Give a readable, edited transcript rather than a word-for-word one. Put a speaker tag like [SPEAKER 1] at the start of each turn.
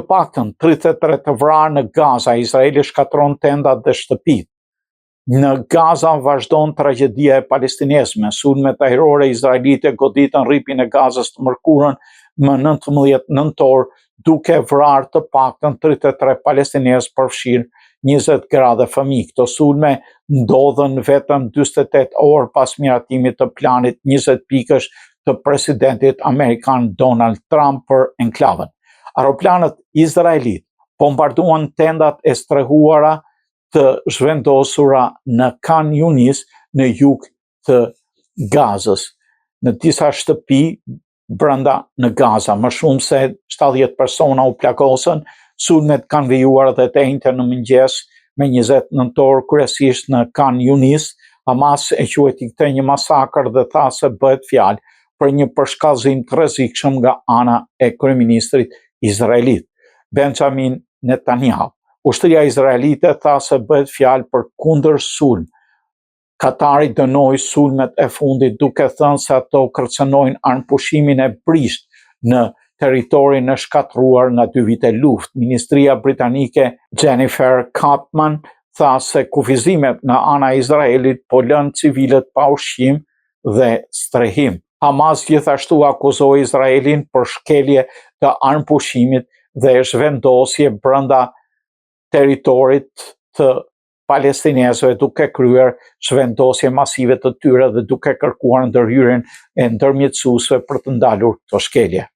[SPEAKER 1] të paktën 33 të vrarë në Gaza, Izraeli shkatron tendat dhe shtëpitë. Në Gaza vazhdon tragjedia e palestinezëve. Sulmet ajrore izraelite goditën rripin e Gazës të mërkurën më 19 nëntor, duke vrarë të paktën 33 palestinezë, përfshirë 20 gra dhe fëmijë. Këto sulme ndodhen vetëm 48 orë pas miratimit të planit 20 pikësh të presidentit amerikan Donald Trump për enklavën. Aeroplanet izraelit bombarduan tendat e strehuara të zhvendosura në Khan Yunis në jug të Gazës, në disa shtëpi brenda në Gaza. Më shumë se 70 persona u plagosën. Sulmet kanë vijuar edhe të njëjtën në mëngjes me 20 nëntor, kryesisht në Khan Yunis. Hamas e quajti këtë një masakër dhe tha se bëhet fjalë për një përshkallëzim të rrezikshëm nga ana e kryeministrit izraelit, Benjamin Netanyahu. Ushtria izraelite tha se bëhet fjalë për kundër sulm. Katari dënoi sulmet e fundit duke thënë se ato kërcënojnë armëpushimin e brisht në territorin e shkatruar nga 2 vite luftë. Ministria britanike Jennifer Kapman tha se kufizimet nga ana e Izraelit po lënë civilët pa ushqim dhe strehim. Hamas gjithashtu akuzoi Izraelin për shkelje të armëpushimit dhe zhvendosje brenda territorit të palestinezëve, duke kryer zhvendosje masive të tyre dhe duke kërkuar ndërhyrjen e ndërmjetësuesve për të ndalur këto shkelje.